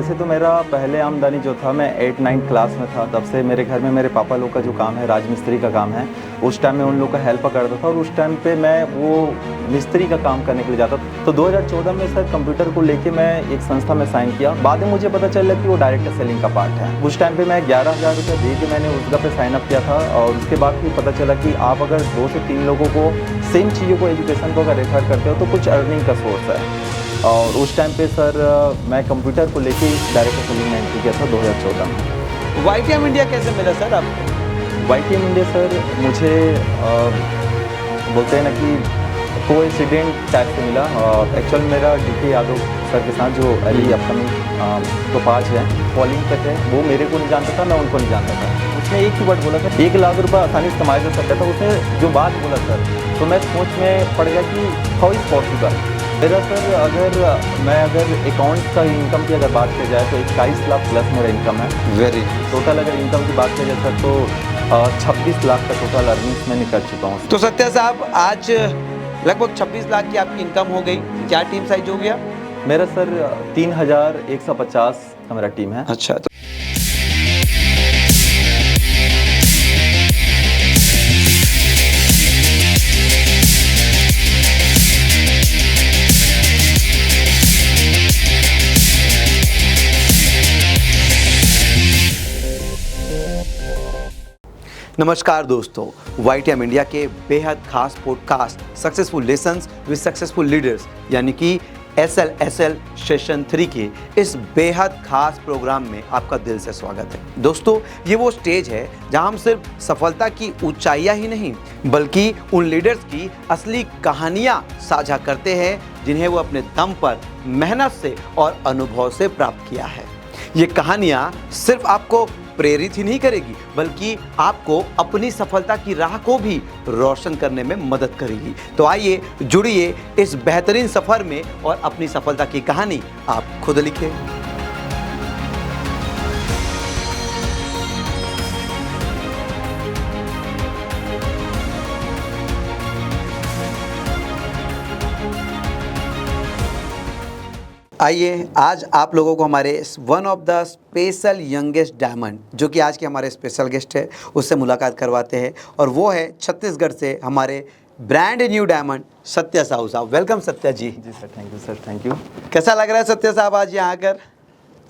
वैसे तो मेरा पहले आमदनी जो था, मैं 8-9 क्लास में था, तब से मेरे घर में मेरे पापा लोग का जो काम है, राजमिस्त्री का काम है, उस टाइम में उन लोग का हेल्प करता था और उस टाइम पे मैं वो मिस्त्री का काम करने के लिए जाता था। तो 2014 में सर कंप्यूटर को लेके मैं एक संस्था में साइन किया। बाद में मुझे पता चला कि वो डायरेक्ट सेलिंग का पार्ट है। उस टाइम पे मैं 11,000 रुपये दे के मैंने उस जगह पे साइन अप किया था और उसके बाद फिर पता चला कि आप अगर 2 से 3 लोगों को सेम चीज़ों को, एजुकेशन को अगर रेफर करते हो तो कुछ अर्निंग का सोर्स है। और उस टाइम पे सर मैं कंप्यूटर को लेके डायरेक्ट सेलिंग में एंट्री किया था 2014 में। YTM इंडिया कैसे मिला सर आपको? YTM इंडिया सर मुझे बोलते हैं ना कि कोइंसिडेंट टाइप से मिला। एक्चुअल मेरा DK यादव सर के साथ जो अली अपकमिंग टोपाज है, फॉलिंग पे थे, वो मेरे को नहीं जानता था, मैं उनको नहीं जानता था। उसने एक ही वर्ड बोला था, 1 लाख रुपये आसानी से कमाया जा सकता था। उसने जो बात बोला सर, तो मैं सोच में पड़ गया कि हाउ इज़ पॉसिबल। मेरा सर अगर अकाउंट का इनकम की अगर बात की जाए तो 21 लाख प्लस मेरा इनकम है। वेरी टोटल अगर इनकम की बात की जाए सर तो 26 लाख का टोटल अर्निंग्स मैंने कर चुका हूँ। तो सत्या साहब, आज लगभग 26 लाख की आपकी इनकम हो गई। क्या टीम साइज हो गया? मेरा सर 3150 का मेरा टीम है। अच्छा, तो नमस्कार दोस्तों, YTM इंडिया के बेहद खास podcast successful lessons with successful leaders यानी कि SLSL सेशन 3 के इस बेहद खास प्रोग्राम में आपका दिल से स्वागत है। दोस्तों, ये वो स्टेज है जहां हम सिर्फ सफलता की ऊंचाइयां ही नहीं बल्कि उन लीडर्स की असली कहानियां साझा करते हैं जिन्हें वो अपने दम पर मेहनत से और अनुभव से प्राप्त किया है। ये कहानियां सिर्फ आपको प्रेरित ही नहीं करेगी बल्कि आपको अपनी सफलता की राह को भी रोशन करने में मदद करेगी। तो आइए जुड़िए इस बेहतरीन सफर में और अपनी सफलता की कहानी आप खुद लिखें। आइए आज आप लोगों को हमारे one of the special youngest diamond, जो कि आज के हमारे स्पेशल गेस्ट है, उससे मुलाकात करवाते हैं और वो है छत्तीसगढ़ से हमारे brand new diamond Satya Sahu साहब। वेलकम सत्या जी। जी sir, thank you sir, thank you. कैसा लग रहा है सत्या साहब आज यहाँ आकर?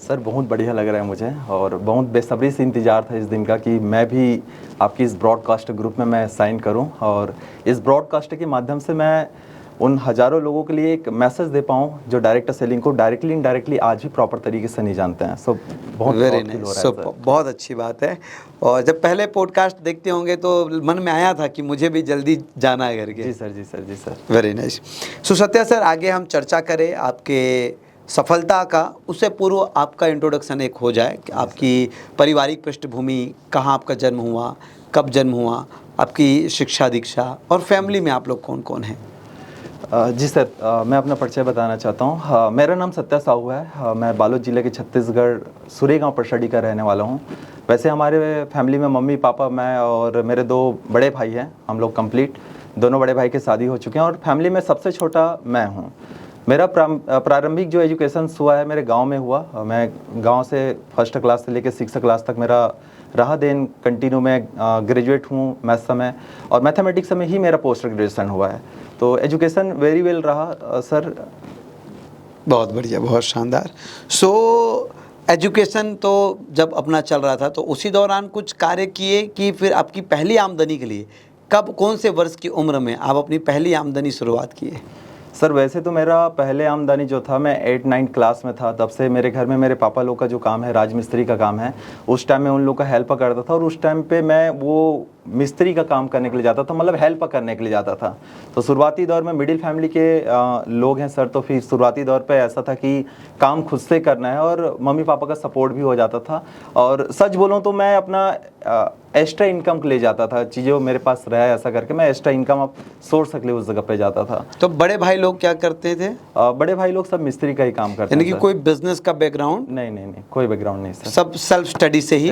सर बहुत बढ़िया लग रहा है मुझे और बहुत बेसब्री से इंतज़ार था इस दिन का कि मैं भी आपकी इस ब्रॉडकास्ट ग्रुप में मैं साइन करूं और इस ब्रॉडकास्ट के माध्यम से मैं उन हज़ारों लोगों के लिए एक मैसेज दे पाऊँ जो डायरेक्ट सेलिंग को डायरेक्टली इनडायरेक्टली आज भी प्रॉपर तरीके से नहीं जानते हैं। सो बहुत वेरी नाइस, बहुत अच्छी बात है। और जब पहले पॉडकास्ट देखते होंगे तो मन में आया था कि मुझे भी जल्दी जाना है करके। जी सर, जी सर, जी sir. Very nice. So Satya sir, आगे हम चर्चा करें आपके सफलता का, उससे पूर्व आपका इंट्रोडक्शन एक हो जाए कि आपकी पारिवारिक पृष्ठभूमि, कहाँ आपका जन्म हुआ, कब जन्म हुआ, आपकी शिक्षा दीक्षा और फैमिली में आप लोग कौन कौन हैं? जी सर, मैं अपना परिचय बताना चाहता हूँ। मेरा नाम सत्या साहू है। मैं बालोद जिले के छत्तीसगढ़ सुरे गाँव परसडी का रहने वाला हूँ। वैसे हमारे फैमिली में मम्मी पापा, मैं और मेरे 2 बड़े भाई हैं। हम लोग कंप्लीट, दोनों बड़े भाई की शादी हो चुके हैं और फैमिली में सबसे छोटा मैं हूँ। मेरा प्रारंभिक जो एजुकेशन हुआ है मेरे गांव में हुआ। मैं गांव से 1st क्लास से लेकर 6th क्लास तक मेरा रहा। देन कंटिन्यू में ग्रेजुएट हूँ मैथ्स में और मैथमेटिक्स में ही मेरा पोस्ट ग्रेजुएशन हुआ है। तो एजुकेशन वेरी वेल रहा सर। बहुत बढ़िया, बहुत शानदार। सो एजुकेशन तो जब अपना चल रहा था तो उसी दौरान कुछ कार्य किए कि फिर आपकी पहली आमदनी के लिए कब, कौन से वर्ष की उम्र में आप अपनी पहली आमदनी शुरुआत किए? सर वैसे तो मेरा पहले आमदनी जो था, मैं 8-9 क्लास में था, तब से मेरे घर में मेरे पापा लोग का जो काम है, राजमिस्त्री का काम है, उस टाइम में उन लोग का हेल्प करता था और उस टाइम पे मैं वो मिस्त्री का काम करने के लिए जाता था, मतलब हेल्प करने के लिए जाता था। तो शुरुआती दौर में मिडिल फैमिली के लोग हैं सर, तो फिर शुरुआती दौर पे ऐसा था कि काम खुद से करना है और मम्मी पापा का सपोर्ट भी हो जाता था। और सच बोलूँ तो मैं अपना एक्स्ट्रा इनकम के लिए जाता था, चीज़ें मेरे पास रहा ऐसा करके मैं एक्स्ट्रा इनकम अब सोर्स के लिए उस जगह पे जाता था। तो बड़े भाई लोग क्या करते थे? बड़े भाई लोग सब मिस्त्री का ही काम करते यानी हैं। कि कोई बिजनेस का बैकग्राउंड? नहीं, कोई बैकग्राउंड नहीं सर, सब सेल्फ स्टडी से ही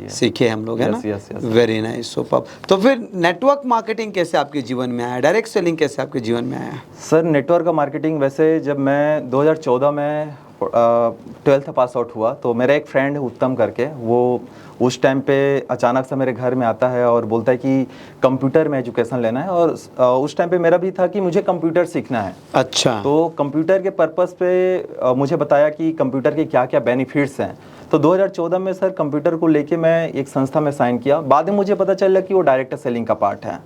सीखे हम लोग, है ना? Very nice, superb. तो फिर नेटवर्क मार्केटिंग कैसे आपके जीवन में आया, डायरेक्ट सेलिंग कैसे आपके जीवन में आया? सर नेटवर्क मार्केटिंग वैसे जब मैं 2014 में ट्वेल्थ पास आउट हुआ तो मेरा एक फ्रेंड है उत्तम करके, वो उस टाइम पे अचानक से मेरे घर में आता है और बोलता है कि कंप्यूटर में एजुकेशन लेना है, और उस टाइम पे मेरा भी था कि मुझे कंप्यूटर सीखना है। अच्छा। तो कंप्यूटर के पर्पस पे मुझे बताया कि कंप्यूटर के क्या क्या बेनिफिट्स हैं। तो 2014 में सर कंप्यूटर को लेके मैं एक संस्था में साइन किया। बाद में मुझे पता चला कि वो डायरेक्ट सेलिंग का पार्ट है।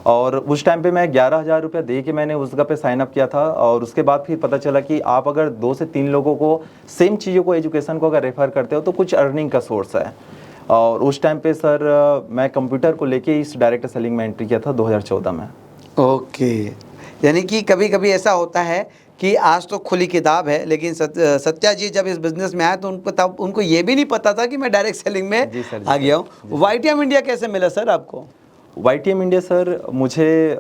और उस टाइम पे मैं 11,000 रुपये दे के मैंने उस जगह पे साइन अप किया था। और उसके बाद फिर पता चला कि आप अगर 2 से 3 लोगों को सेम चीज़ों को, एजुकेशन को अगर रेफर करते हो तो कुछ अर्निंग का सोर्स है। और उस टाइम पे सर मैं कंप्यूटर को लेके इस डायरेक्ट सेलिंग में एंट्री किया था 2014 में। ओके, यानी कि कभी कभी ऐसा होता है कि आज तो खुली किताब है, लेकिन सत्या जी जब इस बिजनेस में आए तो तब उनको ये भी नहीं पता था कि मैं डायरेक्ट सेलिंग में जी सर, आ गया हूँ। वाईटीएम इंडिया कैसे मिला सर आपको? वाईटीएम इंडिया सर मुझे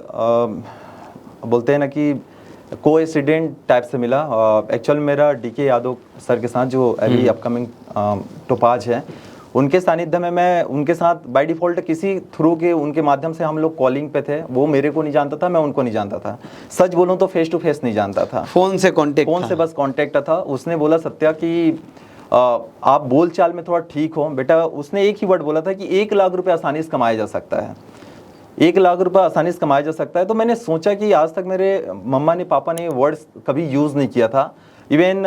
बोलते हैं ना कि कोइंसिडेंट टाइप से मिला। एक्चुअल मेरा डीके यादव सर के साथ जो अभी अपकमिंग टोपाज है, उनके सानिध्य में मैं उनके साथ बाय डिफ़ॉल्ट किसी थ्रू के उनके माध्यम से हम लोग कॉलिंग पे थे। वो मेरे को नहीं जानता था, मैं उनको नहीं जानता था। सच बोलूं तो फेस टू फेस नहीं जानता था, फ़ोन से बस कांटेक्ट था। उसने बोला सत्या कि आप बोल चाल में थोड़ा ठीक हो बेटा। उसने एक ही वर्ड बोला था कि 1 लाख रुपए आसानी से कमाया जा सकता है, 1 लाख रुपए आसानी से कमाया जा सकता है। तो मैंने सोचा कि आज तक मेरे मम्मा ने, पापा ने वर्ड्स कभी यूज़ नहीं किया था। इवन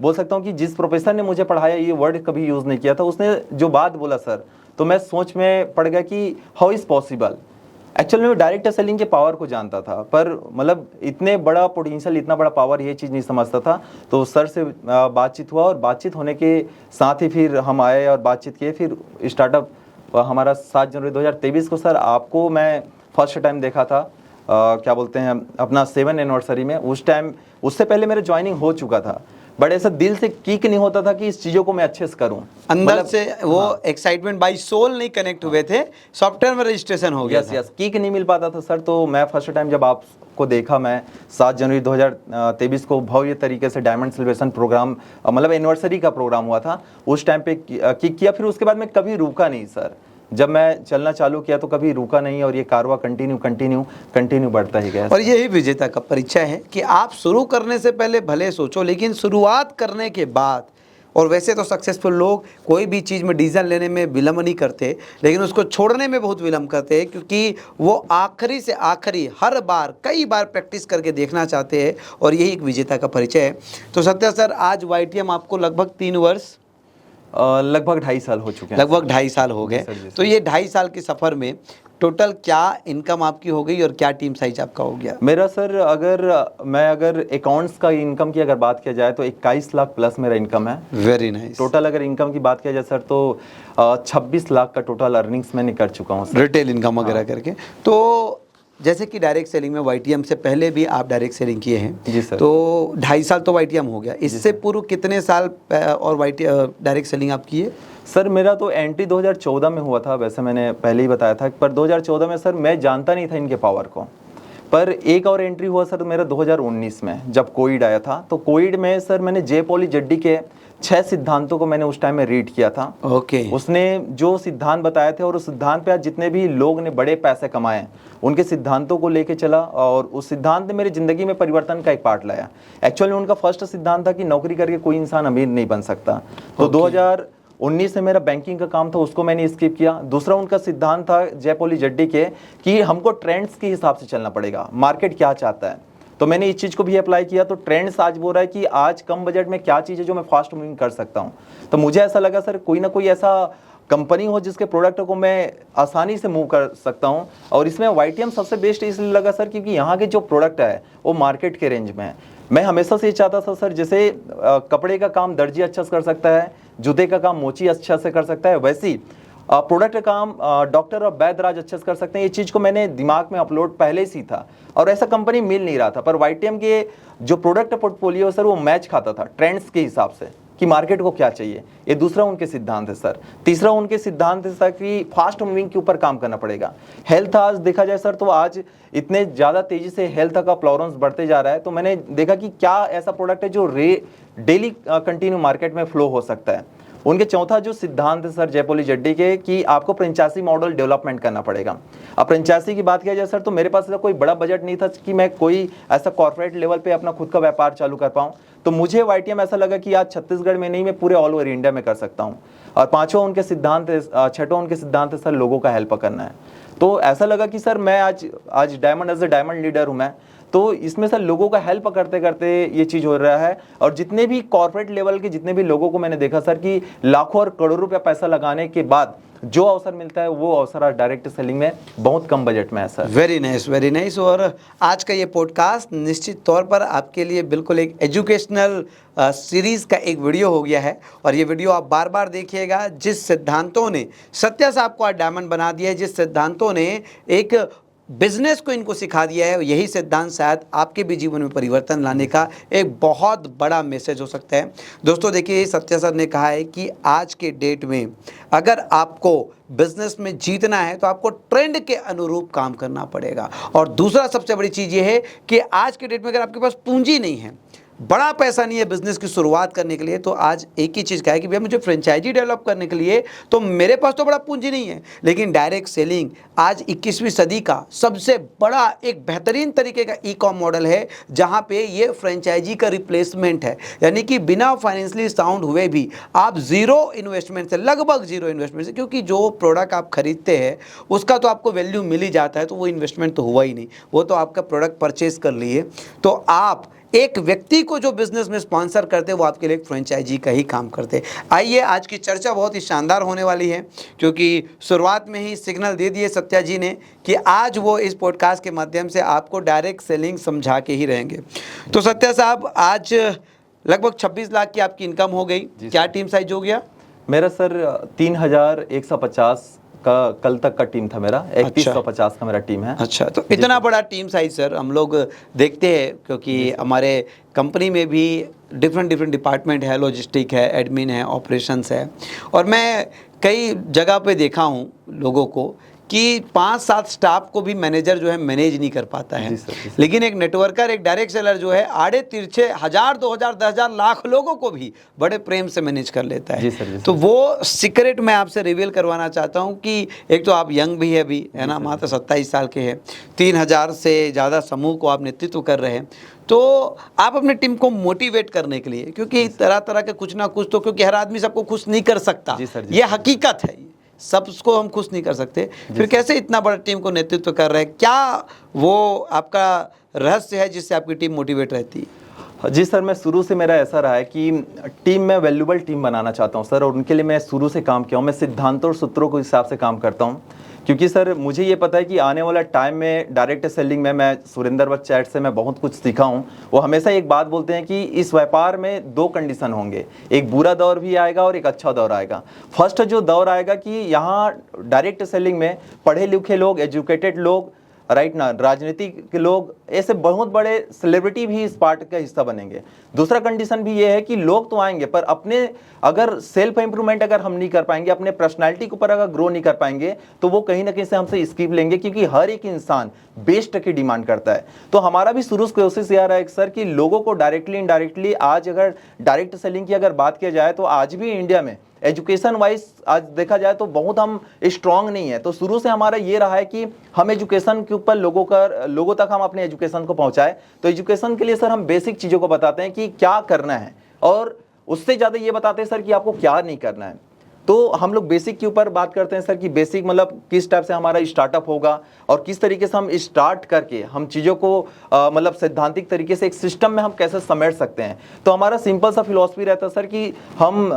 बोल सकता हूँ कि जिस प्रोफेसर ने मुझे पढ़ाया ये वर्ड कभी यूज़ नहीं किया था। उसने जो बात बोला सर, तो मैं सोच में पड़ गया कि हाउ इज़ पॉसिबल। एक्चुअली मैं डायरेक्ट सेलिंग के पावर को जानता था, पर मतलब इतने बड़ा पोटेंशियल, इतना बड़ा पावर, ये चीज़ नहीं समझता था। तो सर से बातचीत हुआ और बातचीत होने के साथ ही फिर हम आए और बातचीत किए। फिर स्टार्टअप हमारा 7 जनवरी 2023 को सर आपको मैं फर्स्ट टाइम देखा था क्या बोलते हैं अपना 7 एनिवर्सरी में। उस टाइम, उससे पहले मेरा ज्वाइनिंग हो चुका था, बट ऐसा दिल से किक नहीं होता था कि इस चीज़ों को मैं अच्छे से करूं। अंदर से वो एक्साइटमेंट बाय सोल नहीं कनेक्ट हुए थे, सॉफ्टवेयर में रजिस्ट्रेशन हो गया। यस, किक नहीं मिल पाता था सर। तो मैं फर्स्ट टाइम जब आपको देखा, मैं 7 जनवरी 2023 को भव्य तरीके से डायमंड सेलिब्रेशन प्रोग्राम, मतलब एनिवर्सरी का प्रोग्राम हुआ था, उस टाइम पे किक किया। फिर उसके बाद मैं कभी रुका नहीं सर। जब मैं चलना चालू किया तो कभी रुका नहीं, और ये कारवा कंटिन्यू बढ़ता ही गया। और यही विजेता का परिचय है कि आप शुरू करने से पहले भले सोचो, लेकिन शुरुआत करने के बाद, और वैसे तो सक्सेसफुल लोग कोई भी चीज़ में डिसीजन लेने में विलंब नहीं करते, लेकिन उसको छोड़ने में बहुत विलंब करते हैं, क्योंकि वो आखिरी से आखिरी हर बार कई बार प्रैक्टिस करके देखना चाहते हैं। और यही एक विजेता का परिचय है। तो सत्या सर, आज वाईटीएम आपको लगभग 3 वर्ष, लगभग 2.5 साल हो चुके हैं। लगभग 2.5 साल हो गए। तो ये 2.5 साल के सफ़र में टोटल क्या इनकम आपकी हो गई और क्या टीम साइज आपका हो गया? मेरा सर अगर अकाउंट्स का इनकम की अगर बात किया जाए तो 21 लाख प्लस मेरा इनकम है। Very nice. टोटल अगर इनकम की बात किया जाए सर तो 26 लाख का टोटल अर्निंग्स मैंने कर चुका हूँ सर, रिटेल इनकम वगैरह करके। तो जैसे कि डायरेक्ट सेलिंग में वाईटीएम से पहले भी आप डायरेक्ट सेलिंग किए हैं जी सर। तो 2.5 साल तो वाईटीएम हो गया, इससे पूर्व कितने साल और डायरेक्ट सेलिंग आप किए? सर मेरा तो एंट्री 2014 में हुआ था, वैसे मैंने पहले ही बताया था। पर 2014 में सर मैं जानता नहीं था इनके पावर को। पर एक और एंट्री हुआ सर मेरा 2019 में, जब कोविड आया था। तो कोविड में सर मैंने जे पॉली जेड्डी के 6 सिद्धांतों को मैंने उस टाइम में रीड किया था। ओके। उसने जो सिद्धांत बताए थे और उस सिद्धांत पे आज जितने भी लोग ने बड़े पैसे कमाए, उनके सिद्धांतों को लेके चला और उस सिद्धांत ने मेरी ज़िंदगी में परिवर्तन का एक पार्ट लाया। एक्चुअली उनका फर्स्ट सिद्धांत था कि नौकरी करके कोई इंसान अमीर नहीं बन सकता। तो 2019 में मेरा बैंकिंग का काम था, उसको मैंने स्किप किया। दूसरा उनका सिद्धांत था जय पॉली जेड्डी के कि हमको ट्रेंड्स के हिसाब से चलना पड़ेगा, मार्केट क्या चाहता है। तो मैंने इस चीज़ को भी अप्लाई किया। तो ट्रेंड्स आज बोल रहा है कि आज कम बजट में क्या चीज़ है जो मैं फास्ट मूविंग कर सकता हूँ। तो मुझे ऐसा लगा सर कोई ना कोई ऐसा कंपनी हो जिसके प्रोडक्ट को मैं आसानी से मूव कर सकता हूँ। और इसमें वाईटीएम सबसे बेस्ट इसलिए लगा सर क्योंकि यहाँ के जो प्रोडक्ट है वो मार्केट के रेंज में है। मैं हमेशा से ये चाहता था सर, जैसे कपड़े का काम दर्जी अच्छा से कर सकता है, जूते का काम मोची अच्छा से कर सकता है, वैसी प्रोडक्ट का काम डॉक्टर और वैद्यराज अच्छे से कर सकते हैं। ये चीज़ को मैंने दिमाग में अपलोड पहले से ही था और ऐसा कंपनी मिल नहीं रहा था। पर वाईटीएम के जो प्रोडक्ट पोर्टफोलियो सर वो मैच खाता था ट्रेंड्स के हिसाब से कि मार्केट को क्या चाहिए। ये दूसरा उनके सिद्धांत है सर। तीसरा उनके सिद्धांत है सर कि फास्ट मूविंग के ऊपर काम करना पड़ेगा। हेल्थ आज देखा जाए सर तो आज इतने ज़्यादा तेज़ी से हेल्थ का प्लॉरेंस बढ़ते जा रहा है। तो मैंने देखा कि क्या ऐसा प्रोडक्ट है जो डेली कंटिन्यू मार्केट में फ्लो हो सकता है। उनके चौथा जो सिद्धांत है सर जयपोली जेड्डी के कि आपको फ्रेंचाइजी मॉडल डेवलपमेंट करना पड़ेगा। अब फ्रेंचाइजी की बात किया जाए सर तो मेरे पास ऐसा कोई बड़ा बजट नहीं था कि मैं कोई ऐसा कॉर्पोरेट लेवल पे अपना खुद का व्यापार चालू कर पाऊँ। तो मुझे वाईटीएम ऐसा लगा कि आज छत्तीसगढ़ में नहीं, मैं पूरे ऑल ओवर इंडिया में कर सकता हूँ। और पांचवा उनके सिद्धांत छठवां उनके सिद्धांत है सर लोगों का हेल्प करना है। तो ऐसा लगा कि सर मैं आज diamond as a diamond leader हूँ मैं, तो इसमें सर लोगों का हेल्प करते करते ये चीज़ हो रहा है। और जितने भी कॉर्पोरेट लेवल के जितने भी लोगों को मैंने देखा सर कि लाखों और करोड़ों रुपया पैसा लगाने के बाद जो अवसर मिलता है वो अवसर आज डायरेक्ट सेलिंग में बहुत कम बजट में है sir. Very nice, very nice. और आज का ये पॉडकास्ट निश्चित तौर पर आपके लिए बिल्कुल एक एजुकेशनल सीरीज़ का एक वीडियो हो गया है। और ये वीडियो आप बार बार देखिएगा। जिस सिद्धांतों ने सत्या साहब को आज डायमंड बना दिया है, जिस सिद्धांतों ने एक बिजनेस को इनको सिखा दिया है, यही सिद्धांत शायद आपके भी जीवन में परिवर्तन लाने का एक बहुत बड़ा मैसेज हो सकता है। दोस्तों देखिए, सत्या सर ने कहा है कि आज के डेट में अगर आपको बिजनेस में जीतना है तो आपको ट्रेंड के अनुरूप काम करना पड़ेगा। और दूसरा सबसे बड़ी चीज़ ये है कि आज के डेट में अगर आपके पास पूंजी नहीं है, बड़ा पैसा नहीं है बिजनेस की शुरुआत करने के लिए, तो आज एक ही चीज़ कहा है कि भैया मुझे फ्रेंचाइजी डेवलप करने के लिए तो मेरे पास तो बड़ा पूंजी नहीं है, लेकिन डायरेक्ट सेलिंग आज 21वीं सदी का सबसे बड़ा एक बेहतरीन तरीके का ई-कॉम मॉडल है, जहां पे ये फ्रेंचाइजी का रिप्लेसमेंट है। यानी कि बिना फाइनेंशियली साउंड हुए भी आप जीरो इन्वेस्टमेंट से, लगभग जीरो इन्वेस्टमेंट से, क्योंकि जो प्रोडक्ट आप खरीदते हैं उसका तो आपको वैल्यू मिल ही जाता है, तो वो इन्वेस्टमेंट तो हुआ ही नहीं, वो तो आपका प्रोडक्ट परचेज कर लिए। तो आप एक व्यक्ति को जो बिजनेस में स्पॉन्सर करते वो आपके लिए एक फ्रेंचाइजी का ही काम करते। आइए, आज की चर्चा बहुत ही शानदार होने वाली है, क्योंकि शुरुआत में ही सिग्नल दे दिए सत्या जी ने कि आज वो इस पॉडकास्ट के माध्यम से आपको डायरेक्ट सेलिंग समझा के ही रहेंगे। तो सत्या साहब, आज लगभग 26 लाख की आपकी इनकम हो गई, क्या टीम साइज हो गया? मेरा सर 3150 का कल तक का टीम था मेरा। 3150 का मेरा टीम है। अच्छा, तो इतना बड़ा टीम साइज सर हम लोग देखते हैं, क्योंकि हमारे कंपनी में भी डिफरेंट डिपार्टमेंट है, लॉजिस्टिक है, एडमिन है, ऑपरेशंस है। और मैं कई जगह पे देखा हूँ लोगों को कि 5-7 स्टाफ को भी मैनेजर जो है मैनेज नहीं कर पाता है। लेकिन एक नेटवर्कर, एक डायरेक्ट सेलर जो है आड़े तिरछे 1000, 2000, 10,000, लाख लोगों को भी बड़े प्रेम से मैनेज कर लेता है। जी तो वो सीक्रेट मैं आपसे रिवील करवाना चाहता हूं कि एक तो आप यंग भी है अभी, है ना, मात्र 27 साल के हैं, 3000 से ज़्यादा समूह को आप नेतृत्व कर रहे हैं। तो आप अपने टीम को मोटिवेट करने के लिए, क्योंकि तरह तरह के कुछ ना कुछ तो, क्योंकि हर आदमी सबको खुश नहीं कर सकता, ये हकीकत है, सबको हम खुश नहीं कर सकते। फिर कैसे इतना बड़ा टीम को नेतृत्व कर रहे हैं, क्या वो आपका रहस्य है जिससे आपकी टीम मोटिवेट रहती है? जी सर, मैं शुरू से मेरा ऐसा रहा है कि टीम में वैल्यूबल टीम बनाना चाहता हूं सर, और उनके लिए मैं शुरू से काम किया हूं। मैं सिद्धांतों और सूत्रों के हिसाब से काम करता हूं, क्योंकि सर मुझे ये पता है कि आने वाला टाइम में डायरेक्ट सेलिंग में मैं सुरेंद्र वत्स चैट से मैं बहुत कुछ सीखा हूं। वो हमेशा एक बात बोलते हैं कि इस व्यापार में 2 कंडीशन होंगे, एक बुरा दौर भी आएगा और एक अच्छा दौर आएगा। फर्स्ट जो दौर आएगा कि यहाँ डायरेक्ट सेलिंग में पढ़े लिखे लोग, एजुकेटेड लोग, राइट ना, राजनीतिक के लोग, ऐसे बहुत बड़े सेलिब्रिटी भी इस पार्ट का हिस्सा बनेंगे। दूसरा कंडीशन भी ये है कि लोग तो आएंगे, पर अपने अगर सेल्फ इंप्रूवमेंट अगर हम नहीं कर पाएंगे, अपने पर्सनालिटी के ऊपर अगर ग्रो नहीं कर पाएंगे, तो वो कहीं ना कहीं से हमसे स्किप लेंगे, क्योंकि हर एक इंसान बेस्ट की डिमांड करता है। तो हमारा भी शुरू से कोशिश यह रहा है सर कि लोगों को डायरेक्टली इनडायरेक्टली, आज अगर डायरेक्ट सेलिंग की अगर बात किया जाए तो आज भी इंडिया में एजुकेशन वाइज आज देखा जाए तो बहुत हम स्ट्रांग नहीं है। तो शुरू से हमारा ये रहा है कि हम एजुकेशन के ऊपर लोगों तक हम अपने एजुकेशन को पहुंचाए। तो एजुकेशन के लिए सर हम बेसिक चीज़ों को बताते हैं कि क्या करना है, और उससे ज़्यादा ये बताते हैं सर कि आपको क्या नहीं करना है। तो हम लोग बेसिक के ऊपर बात करते हैं सर कि बेसिक मतलब किस टाइप से हमारा स्टार्टअप होगा और किस तरीके से हम स्टार्ट करके हम चीज़ों को मतलब सैद्धांतिक तरीके से एक सिस्टम में हम कैसे समेट सकते हैं। तो हमारा सिंपल सा फिलॉसफी रहता है सर कि हम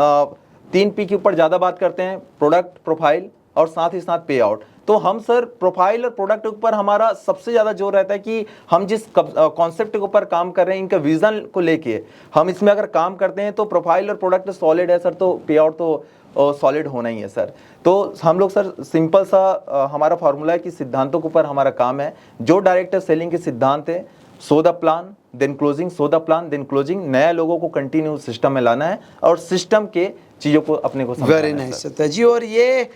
3P के ऊपर ज़्यादा बात करते हैं, प्रोडक्ट, प्रोफाइल और साथ ही साथ पे आउट। तो हम सर प्रोफाइल और प्रोडक्ट के ऊपर हमारा सबसे ज़्यादा जोर रहता है कि हम जिस कॉन्सेप्ट के ऊपर काम कर रहे हैं, इनका विजन को लेके हम इसमें अगर काम करते हैं तो प्रोफाइल और प्रोडक्ट सॉलिड है सर, तो पे आउट तो सॉलिड होना ही है सर। तो हम लोग सर सिंपल सा हमारा फार्मूला है कि सिद्धांतों के ऊपर हमारा काम है। जो डायरेक्ट सेलिंग के सिद्धांत है, so the plan then closing, so the plan then closing, नया लोगों को कंटिन्यू सिस्टम में लाना है और सिस्टम के चीज़ों को अपने को समझना है। वेरी नाइस सत्या जी। और ये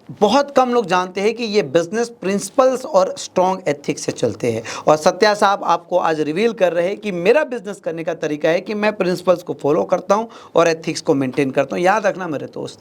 बहुत कम लोग जानते हैं कि ये बिजनेस प्रिंसिपल्स और स्ट्रॉन्ग एथिक्स से चलते हैं। और सत्या साहब आपको आज रिवील कर रहे हैं कि मेरा बिजनेस करने का तरीका है कि मैं प्रिंसिपल्स को फॉलो करता हूँ और एथिक्स को मेंटेन करता हूँ। याद रखना मेरे दोस्त,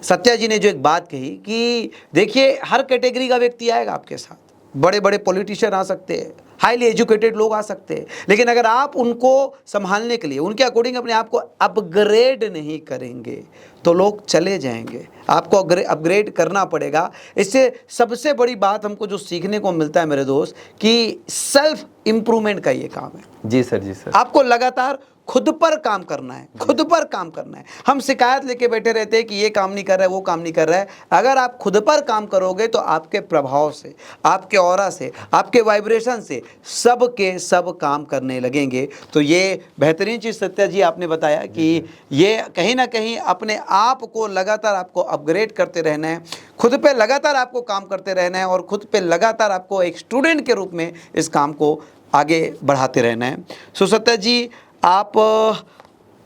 सत्या जी ने जो एक बात कही कि देखिए हर कैटेगरी का व्यक्ति आएगा आपके साथ, बड़े बड़े पॉलिटिशियन आ सकते हैं, हाईली एजुकेटेड लोग आ सकते हैं, लेकिन अगर आप उनको संभालने के लिए उनके अकॉर्डिंग अपने आप को अपग्रेड नहीं करेंगे तो लोग चले जाएंगे। आपको अपग्रेड करना पड़ेगा। इससे सबसे बड़ी बात हमको जो सीखने को मिलता है मेरे दोस्त कि सेल्फ इम्प्रूवमेंट का ये काम है। जी सर, जी सर। आपको लगातार खुद पर काम करना है, खुद पर काम करना है। हम शिकायत लेके बैठे रहते हैं कि ये काम नहीं कर रहा है, वो काम नहीं कर रहा है। अगर आप खुद पर काम करोगे तो आपके प्रभाव से, आपके ऑरा से, आपके वाइब्रेशन से सब के सब काम करने लगेंगे। तो ये बेहतरीन चीज़ सत्या जी आपने बताया कि ये कहीं ना कहीं अपने आप को लगातार आपको अपग्रेड करते रहना है, खुद पे लगातार आपको काम करते रहना है और खुद पे लगातार आपको एक स्टूडेंट के रूप में इस काम को आगे बढ़ाते रहना है। सो सत्या जी, आप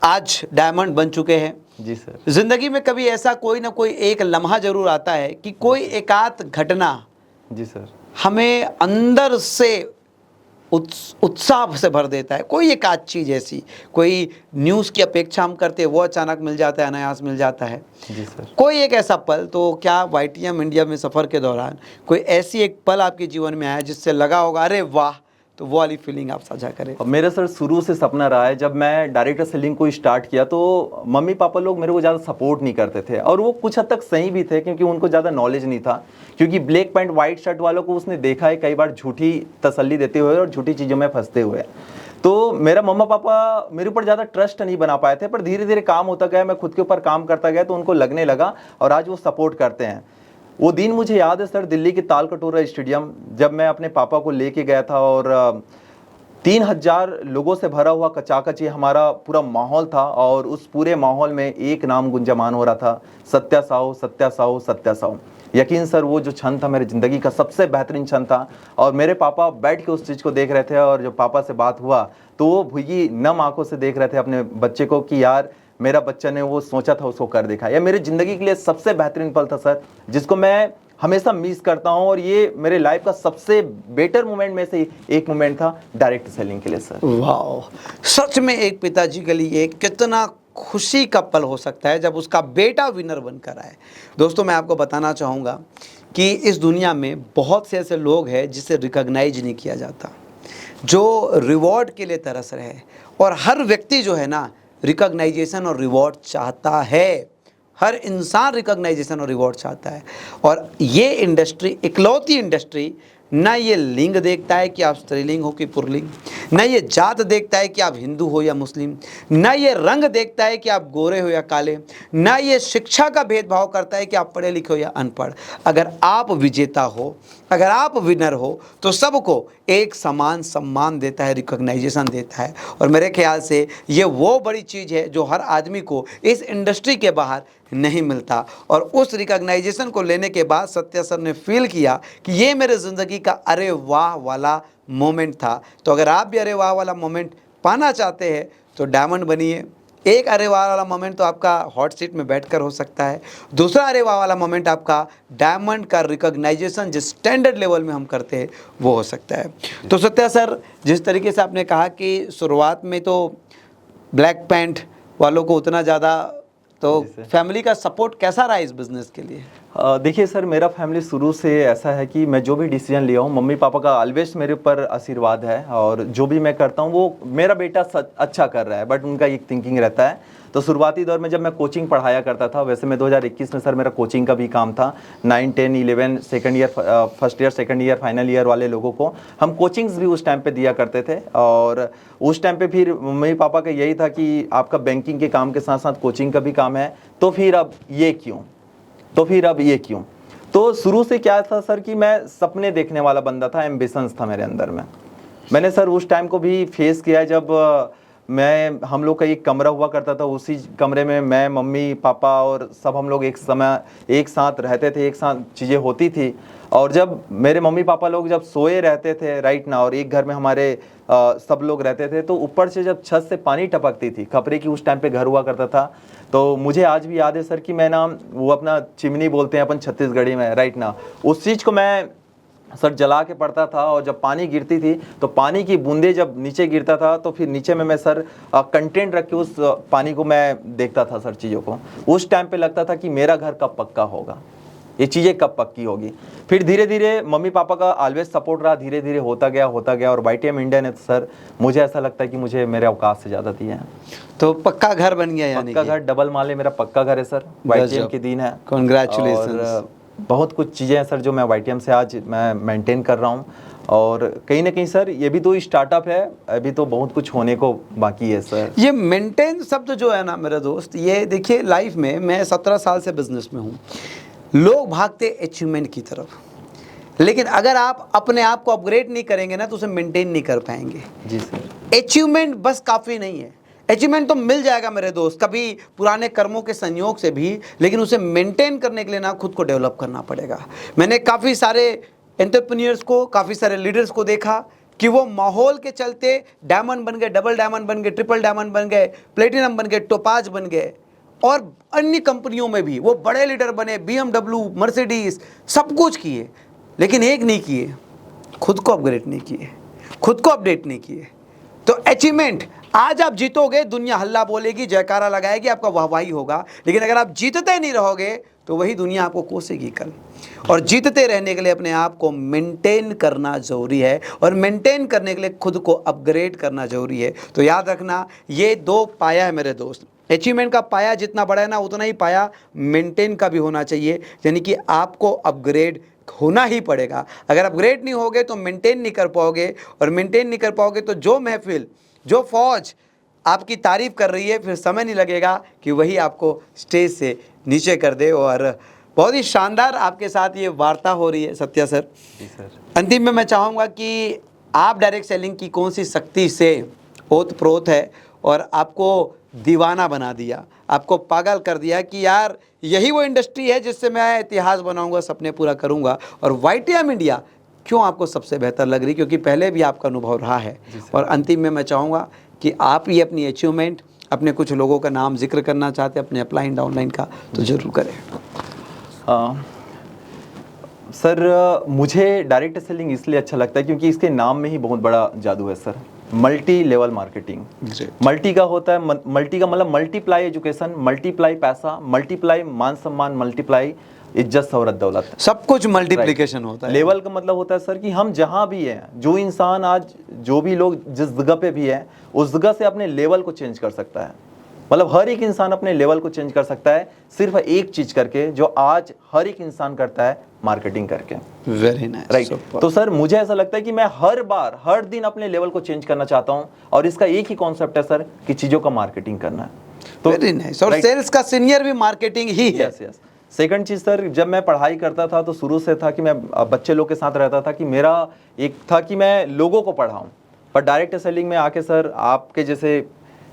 आज डायमंड बन चुके हैं। जी सर। जिंदगी में कभी ऐसा कोई ना कोई एक लम्हा जरूर आता है कि कोई एकाध घटना जी सर। हमें अंदर से उत्साह से भर देता है। कोई एक आध चीज़ ऐसी, कोई न्यूज़ की अपेक्षा हम करते हैं, वो अचानक मिल जाता है, अनायास मिल जाता है। जी सर। कोई एक ऐसा पल, तो क्या YTM इंडिया में सफ़र के दौरान कोई ऐसी एक पल आपके जीवन में आया जिससे लगा होगा अरे वाह, तो वो वाली फीलिंग आप साझा करें। अब मेरा सर शुरू से सपना रहा है, जब मैं डायरेक्टर सेलिंग को स्टार्ट किया तो मम्मी पापा लोग मेरे को ज़्यादा सपोर्ट नहीं करते थे, और वो कुछ हद तक सही भी थे क्योंकि उनको ज़्यादा नॉलेज नहीं था। क्योंकि ब्लैक पैंट वाइट शर्ट वालों को उसने देखा है कई बार झूठी तसल्ली देते हुए और झूठी चीज़ों में फंसते हुए। तो मेरा मम्मा पापा मेरे ऊपर ज़्यादा ट्रस्ट नहीं बना पाए थे, पर धीरे धीरे काम होता गया, मैं खुद के ऊपर काम करता गया तो उनको लगने लगा और आज वो सपोर्ट करते हैं। वो दिन मुझे याद है सर, दिल्ली के ताल कटोरा स्टेडियम, जब मैं अपने पापा को लेके गया था और 3000 लोगों से भरा हुआ कचाकची हमारा पूरा माहौल था, और उस पूरे माहौल में एक नाम गुंजमान हो रहा था, सत्या साहू, सत्या साहू, सत्या साहू। यकीन सर, वो जो क्षण था मेरी ज़िंदगी का सबसे बेहतरीन क्षण था। और मेरे पापा बैठ के उस चीज़ को देख रहे थे, और जब पापा से बात हुआ तो वो भुगी नम आंखों से देख रहे थे अपने बच्चे को कि यार मेरा बच्चा ने वो सोचा था उसको कर दिखा। यह मेरी ज़िंदगी के लिए सबसे बेहतरीन पल था सर, जिसको मैं हमेशा मिस करता हूं, और ये मेरे लाइफ का सबसे बेटर मोमेंट में से एक मोमेंट था डायरेक्ट सेलिंग के लिए सर। वाह, सच में एक पिताजी के लिए कितना खुशी का पल हो सकता है जब उसका बेटा विनर बनकर आए। दोस्तों, मैं आपको बताना चाहूँगा कि इस दुनिया में बहुत से ऐसे लोग हैं जिसे रिकॉग्नाइज नहीं किया जाता, जो रिवॉर्ड के लिए तरस रहे हैं। और हर व्यक्ति जो है ना, रिकॉग्नाइजेशन और रिवॉर्ड चाहता है। हर इंसान रिकॉग्नाइजेशन और रिवॉर्ड चाहता है। और ये इंडस्ट्री इकलौती इंडस्ट्री ना ये लिंग देखता है कि आप स्त्रीलिंग हो कि पुरलिंग, ना ये जात देखता है कि आप हिंदू हो या मुस्लिम, ना ये रंग देखता है कि आप गोरे हो या काले, ना ये शिक्षा का भेदभाव करता है कि आप पढ़े लिखे हो या अनपढ़। अगर आप विजेता हो, अगर आप विनर हो, तो सबको एक समान सम्मान देता है, रिकॉग्नाइजेशन देता है। और मेरे ख्याल से ये वो बड़ी चीज़ है जो हर आदमी को इस इंडस्ट्री के बाहर नहीं मिलता। और उस रिकॉग्नाइजेशन को लेने के बाद सत्या सर ने फील किया कि ये मेरे ज़िंदगी का अरे वाह वाला मोमेंट था। तो अगर आप भी अरे वाह वाला मोमेंट पाना चाहते हैं तो डायमंड बनिए। एक अरे वाह वाला मोमेंट तो आपका हॉट सीट में बैठकर हो सकता है, दूसरा अरे वाह वाला मोमेंट आपका डायमंड का रिकॉग्नाइजेशन जिस स्टैंडर्ड लेवल में हम करते हैं वो हो सकता है। तो सत्या सर, जिस तरीके से आपने कहा कि शुरुआत में तो ब्लैक पैंट वालों को उतना ज़्यादा, तो फैमिली का सपोर्ट कैसा रहा इस बिज़नेस के लिए? देखिए सर, मेरा फैमिली शुरू से ऐसा है कि मैं जो भी डिसीजन लिया हूँ, मम्मी पापा का ऑलवेज मेरे ऊपर आशीर्वाद है, और जो भी मैं करता हूँ वो मेरा बेटा अच्छा कर रहा है, बट उनका एक थिंकिंग रहता है। तो शुरुआती दौर में जब मैं कोचिंग पढ़ाया करता था, वैसे मैं 2021 में सर मेरा कोचिंग का भी काम था। 9, 10, 11 second year, first year, second year, final year वाले लोगों को हम कोचिंग्स भी उस टाइम पे दिया करते थे। और उस टाइम पे फिर मम्मी पापा का यही था कि आपका बैंकिंग के काम के साथ साथ कोचिंग का भी काम है, तो फिर अब ये क्यों। तो शुरू से क्या था सर कि मैं सपने देखने वाला बंदा था, एम्बिशंस था मेरे अंदर में। मैंने सर उस टाइम को भी फेस किया जब हम लोग का एक कमरा हुआ करता था, उसी कमरे में मैं, मम्मी, पापा और सब हम लोग एक साथ रहते थे, एक साथ चीज़ें होती थी। और जब मेरे मम्मी पापा लोग जब सोए रहते थे राइट ना, और एक घर में हमारे सब लोग रहते थे, तो ऊपर से जब छत से पानी टपकती थी, खपरे की उस टाइम पे घर हुआ करता था, तो मुझे आज भी याद है सर कि मैं ना वो अपना चिमनी बोलते हैं अपन छत्तीसगढ़ी में राइट ना, उस चीज़ को मैं सर जला के पड़ता था। और जब पानी गिरती थी तो पानी की बूंदे जब नीचे गिरता था तो फिर नीचे में मैं सर कंटेंट रख के उस पानी को मैं देखता था सर चीज़ों को। उस टाइम पे लगता था कि मेरा घर कब पक्का होगा, ये चीज़ें कब पक्की होगी। फिर धीरे धीरे मम्मी पापा का ऑलवेज सपोर्ट रहा, धीरे धीरे होता गया। और YTM इंडिया ने तो सर मुझे ऐसा लगता है कि मुझे मेरे औकात से ज़्यादा दिए हैं। तो पक्का घर बन गया, यानी पक्का घर, डबल माले मेरा पक्का घर है सर, YTM के दिन है। Congratulations। बहुत कुछ चीज़ें हैं सर जो मैं YTM से आज मैं मेंटेन कर रहा हूँ। और कहीं ना कहीं सर ये भी तो स्टार्टअप है, अभी तो बहुत कुछ होने को बाकी है सर। ये मेंटेन शब्द जो है ना मेरा दोस्त, ये देखिए लाइफ में मैं 17 साल से बिजनेस में हूँ, लोग भागते अचीवमेंट की तरफ, लेकिन अगर आप अपने आप को अपग्रेड नहीं करेंगे ना तो उसे मेंटेन नहीं कर पाएंगे। जी सर। अचीवमेंट बस काफ़ी नहीं है, अचीवमेंट तो मिल जाएगा मेरे दोस्त कभी पुराने कर्मों के संयोग से भी, लेकिन उसे मेंटेन करने के लिए ना खुद को डेवलप करना पड़ेगा। मैंने काफ़ी सारे एंटरप्रेन्योर्स को, काफ़ी सारे लीडर्स को देखा कि वो माहौल के चलते डायमंड बन गए, डबल डायमंड बन गए, ट्रिपल डायमंड बन गए, प्लेटिनम बन गए, टोपाज बन गए, और अन्य कंपनियों में भी वो बड़े लीडर बने, BMW, मर्सिडीज, सब कुछ किए, लेकिन एक नहीं किए, खुद को अपग्रेड नहीं किए, खुद को अपडेट नहीं किए। तो अचीवमेंट, आज आप जीतोगे, दुनिया हल्ला बोलेगी, जयकारा लगाएगी, आपका वाहवाही होगा, लेकिन अगर आप जीतते नहीं रहोगे तो वही दुनिया आपको कोसेगी कल। और जीतते रहने के लिए अपने आप को मेंटेन करना ज़रूरी है, और मेंटेन करने के लिए खुद को अपग्रेड करना ज़रूरी है। तो याद रखना, ये दो पाया है मेरे दोस्त। अचीवमेंट का पाया जितना बड़ा है ना, उतना ही पाया मेंटेन का भी होना चाहिए, यानी कि आपको अपग्रेड होना ही पड़ेगा। अगर अपग्रेड नहीं होगे तो मेंटेन नहीं कर पाओगे, और मेंटेन नहीं कर पाओगे तो जो महफिल, जो फौज आपकी तारीफ कर रही है, फिर समय नहीं लगेगा कि वही आपको स्टेज से नीचे कर दे। और बहुत ही शानदार आपके साथ ये वार्ता हो रही है सत्या सर। जी सर। अंतिम में मैं चाहूँगा कि आप डायरेक्ट सेलिंग की कौन सी शक्ति से ओतप्रोत है और आपको दीवाना बना दिया, आपको पागल कर दिया कि यार यही वो इंडस्ट्री है जिससे मैं इतिहास बनाऊंगा, सपने पूरा करूंगा, और YTM इंडिया क्यों आपको सबसे बेहतर लग रही, क्योंकि पहले भी आपका अनुभव रहा है। और अंतिम में मैं चाहूँगा कि आप ये अपनी अचीवमेंट, अपने कुछ लोगों का नाम जिक्र करना चाहते हैं अपने अपलाइन डाउनलाइन का, तो ज़रूर करें। सर मुझे डायरेक्ट सेलिंग इसलिए अच्छा लगता है क्योंकि इसके नाम में ही बहुत बड़ा जादू है sir. Multi level marketing, multi का होता है, मल्टी का मतलब मल्टीप्लाई एजुकेशन, मल्टीप्लाई पैसा, मल्टीप्लाई मान सम्मान, मल्टीप्लाई इज्जत, शौहरत, दौलत, सब कुछ मल्टीप्लिकेशन होता है। लेवल का मतलब होता है सर कि हम जहाँ भी हैं, जो इंसान आज, जो भी लोग जिस जगह पे भी है, उस जगह से अपने लेवल को चेंज कर सकता है। मतलब हर एक इंसान अपने लेवल को चेंज कर सकता है सिर्फ एक चीज करके, जो आज हर एक इंसान करता है, मार्केटिंग करके। Very nice, right. तो सर मुझे ऐसा लगता है कि मैं हर बार, हर दिन अपने लेवल को चेंज करना चाहता हूँ, और इसका एक ही कॉन्सेप्ट है सर कि चीजों का मार्केटिंग करना है। तो वेरी नाइस। और सेल्स का सीनियर भी मार्केटिंग ही है। Yes yes. सेकंड चीज़ सर, जब मैं पढ़ाई करता था तो शुरू से था कि मैं बच्चे लोग के साथ रहता था, कि मेरा एक था कि मैं लोगों को पढ़ाऊं। पर डायरेक्ट सेलिंग में आके सर आपके जैसे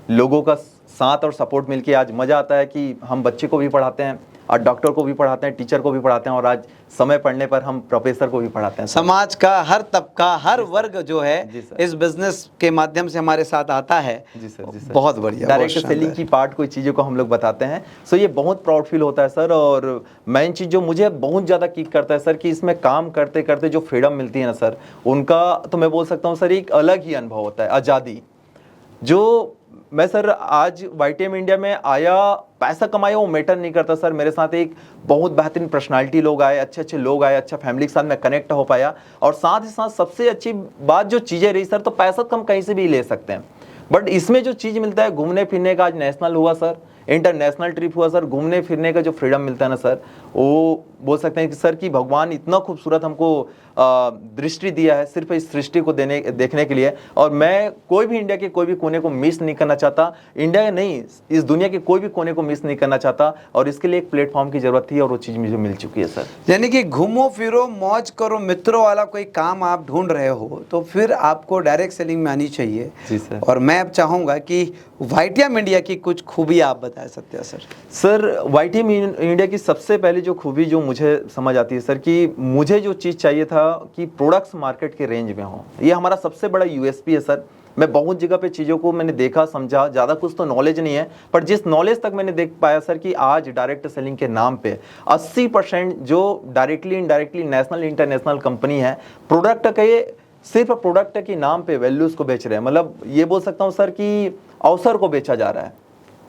लोगों का साथ और सपोर्ट मिलके आज मज़ा आता है कि हम बच्चे को भी पढ़ाते हैं, और डॉक्टर को भी पढ़ाते हैं, टीचर को भी पढ़ाते हैं, और आज समय पड़ने पर हम प्रोफेसर को भी पढ़ाते हैं। समाज का हर तबका, हर वर्ग जो है इस बिजनेस के माध्यम से हमारे साथ आता है। जी सर, जी सर। बहुत बढ़िया। डायरेक्ट सेलिंग की पार्ट कोई चीज़ों को हम लोग बताते हैं, सो ये बहुत प्राउड फील होता है सर। और मेन चीज़ जो मुझे बहुत ज़्यादा किक करता है सर, कि इसमें काम करते करते जो फ्रीडम मिलती है ना सर, उनका तो मैं बोल सकता हूँ सर एक अलग ही अनुभव होता है, आज़ादी। जो मैं सर आज YTM इंडिया में आया, पैसा कमाया वो मैटर नहीं करता सर। मेरे साथ एक बहुत बेहतरीन पर्सनालिटी लोग आए, अच्छे अच्छे लोग आए, अच्छा फैमिली के साथ मैं कनेक्ट हो पाया। और साथ ही साथ सबसे अच्छी बात जो चीज़ें रही सर, तो पैसा तो हम कहीं से भी ले सकते हैं, बट इसमें जो चीज़ मिलता है घूमने फिरने का, आज नेशनल हुआ सर, इंटरनेशनल ट्रिप हुआ सर, घूमने फिरने का जो फ्रीडम मिलता है ना सर, वो बोल सकते हैं कि सर कि भगवान इतना खूबसूरत हमको दृष्टि दिया है सिर्फ इस सृष्टि को देखने के लिए। और मैं कोई भी इंडिया के कोई भी कोने को मिस नहीं करना चाहता, इंडिया नहीं इस दुनिया के कोई भी कोने को मिस नहीं करना चाहता, और इसके लिए एक प्लेटफॉर्म की जरूरत थी और वो चीज़ मुझे मिल चुकी है सर। यानी कि घूमो फिरो मौज करो मित्रों वाला कोई काम आप ढूंढ रहे हो तो फिर आपको डायरेक्ट सेलिंग में आनी चाहिए। जी सर। और मैं अब चाहूँगा कि वाईटीएम इंडिया की कुछ खूबी आप बताएं Satya sir. Sir YTM India की सबसे पहली जो खूबी जो मुझे समझ आती है सर, कि मुझे जो चीज़ चाहिए था कि प्रोडक्ट्स मार्केट के रेंज में हो, ये हमारा सबसे बड़ा यूएसपी है सर। मैं बहुत जगह पे चीज़ों को मैंने देखा समझा, ज़्यादा कुछ तो नॉलेज नहीं है, पर जिस नॉलेज तक मैंने देख पाया सर कि आज डायरेक्ट सेलिंग के नाम पे 80% जो directly indirectly national international company है, प्रोडक्ट के सिर्फ प्रोडक्ट के नाम पे वैल्यूज़ को बेच रहे हैं। मतलब ये बोल सकता हूँ सर कि अवसर को बेचा जा रहा है,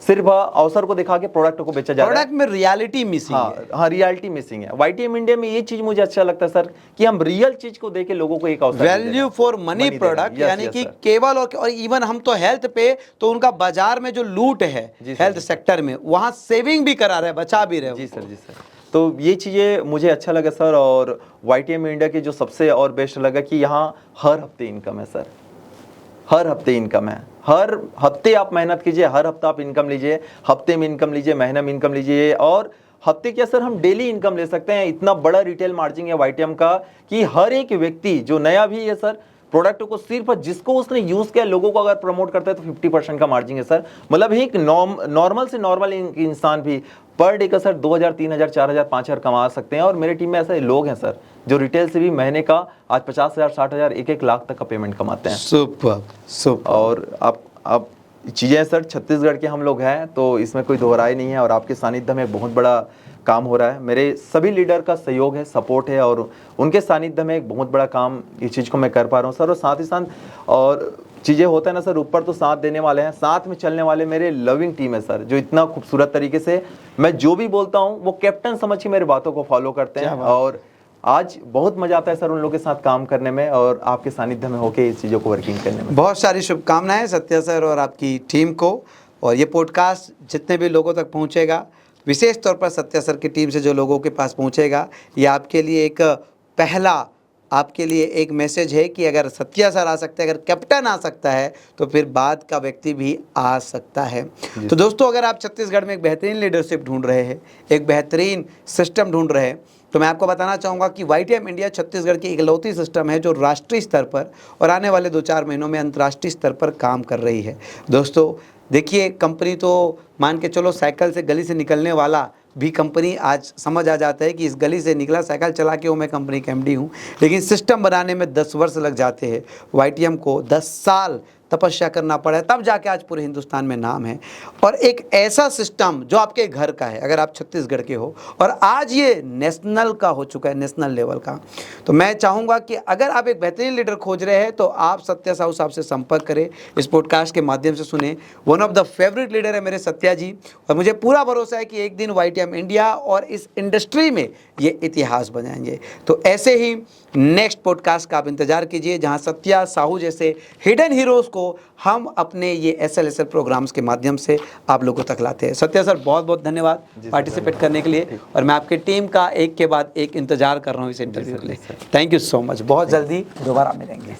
सिर्फ अवसर को दिखा के प्रोडक्ट को बेचा जा रहा है। प्रोडक्ट में रियलिटी मिसिंग है। हाँ, रियलिटी मिसिंग है। वाईटीएम इंडिया में ये चीज मुझे अच्छा लगता है सर कि हम रियल चीज को देके लोगों को एक अवसर, वैल्यू फॉर मनी प्रोडक्ट, यानी कि केवल और इवन हम तो हेल्थ पे तो उनका बाजार में जो लूट है हेल्थ सेक्टर में, वहां सेविंग भी करा रहे हैं, बचा भी रहे हैं। जी सर, जी सर। तो ये चीज़ें मुझे अच्छा लगा सर। और वाईटीएम इंडिया की जो सबसे और बेस्ट लगा कि यहाँ हर हफ्ते इनकम है सर, हर हफ्ते इनकम है। हर हफ्ते आप मेहनत कीजिए, हर हफ्ता आप इनकम लीजिए, हफ्ते में इनकम लीजिए, महीने में इनकम लीजिए, और हफ्ते क्या सर हम डेली इनकम ले सकते हैं। इतना बड़ा रिटेल मार्जिन है वाईटीएम का कि हर एक व्यक्ति जो नया भी है सर, प्रोडक्ट को सिर्फ जिसको उसने यूज किया, लोगों को अगर प्रमोट करता है तो 50% का मार्जिन है सर। मतलब एक नॉर्मल से नॉर्मल इंसान भी पर डे का सर 2000, 3000, 4000, 5000 कमा सकते हैं। और मेरे टीम में ऐसे लोग हैं सर जो रिटेल से भी महीने का आज 50,000, 60,000, 1-1 लाख तक का पेमेंट कमाते हैं। सुपर। और आप चीज़ें सर छत्तीसगढ़ के हम लोग हैं तो इसमें कोई दोहराई नहीं है, और आपके सानिध्य में बहुत बड़ा काम हो रहा है। मेरे सभी लीडर का सहयोग है, सपोर्ट है, और उनके सानिध्य में एक बहुत बड़ा काम इस चीज़ को मैं कर पा रहा हूँ सर। और साथ ही साथ और चीज़ें होता है ना सर, ऊपर तो साथ देने वाले हैं, साथ में चलने वाले मेरे लविंग टीम है सर, जो इतना खूबसूरत तरीके से मैं जो भी बोलता हूँ वो कैप्टन समझ के मेरी बातों को फॉलो करते हैं। और आज बहुत मजा आता है सर उन लोगों के साथ काम करने में और आपके सानिध्य में होके इस चीज़ों को वर्किंग करने में। बहुत सारी शुभकामनाएं सत्या सर और आपकी टीम को। और ये पॉडकास्ट जितने भी लोगों तक पहुंचेगा, विशेष तौर पर सत्या सर की टीम से जो लोगों के पास पहुंचेगा, ये आपके लिए एक पहला, आपके लिए एक मैसेज है कि अगर सत्या सर आ सकते हैं, अगर कैप्टन आ सकता है तो फिर बाद का व्यक्ति भी आ सकता है। तो दोस्तों, अगर आप छत्तीसगढ़ में एक बेहतरीन लीडरशिप ढूंढ रहे हैं, एक बेहतरीन सिस्टम ढूंढ रहे हैं, तो मैं आपको बताना चाहूँगा कि वाईटीएम इंडिया छत्तीसगढ़ की इकलौती सिस्टम है जो राष्ट्रीय स्तर पर और आने वाले 2-4 महीनों में अंतर्राष्ट्रीय स्तर पर काम कर रही है। दोस्तों देखिए, कंपनी तो मान के चलो साइकिल से गली से निकलने वाला भी कंपनी आज समझ आ जाता है कि इस गली से निकला साइकिल चला के वो मैं कंपनी का एमडी हूँ, लेकिन सिस्टम बनाने में 10 वर्ष लग जाते हैं। वाईटीएम को 10 साल तपस्या करना पड़ा है, तब जाके आज पूरे हिंदुस्तान में नाम है। और एक ऐसा सिस्टम जो आपके घर का है, अगर आप छत्तीसगढ़ के हो, और आज ये नेशनल का हो चुका है, नेशनल लेवल का। तो मैं चाहूँगा कि अगर आप एक बेहतरीन लीडर खोज रहे हैं तो आप सत्या साहू साहब से संपर्क करें, इस पॉडकास्ट के माध्यम से सुने। One of the favourite leader है मेरे सत्या जी, और मुझे पूरा भरोसा है कि एक दिन वाईटीएम इंडिया और इस इंडस्ट्री में ये इतिहास बनाएंगे। तो ऐसे ही नेक्स्ट पॉडकास्ट का आप इंतजार कीजिए, जहाँ सत्या साहू जैसे हिडन हीरोज़ को हम अपने ये SLSL प्रोग्राम्स के माध्यम से आप लोगों तक लाते हैं। सत्या सर, बहुत बहुत धन्यवाद पार्टिसिपेट करने के लिए, और मैं आपकी टीम का एक के बाद एक इंतजार कर रहा हूँ इस इंटरव्यू के लिए। Thank you so much. बहुत जल्दी दोबारा मिलेंगे।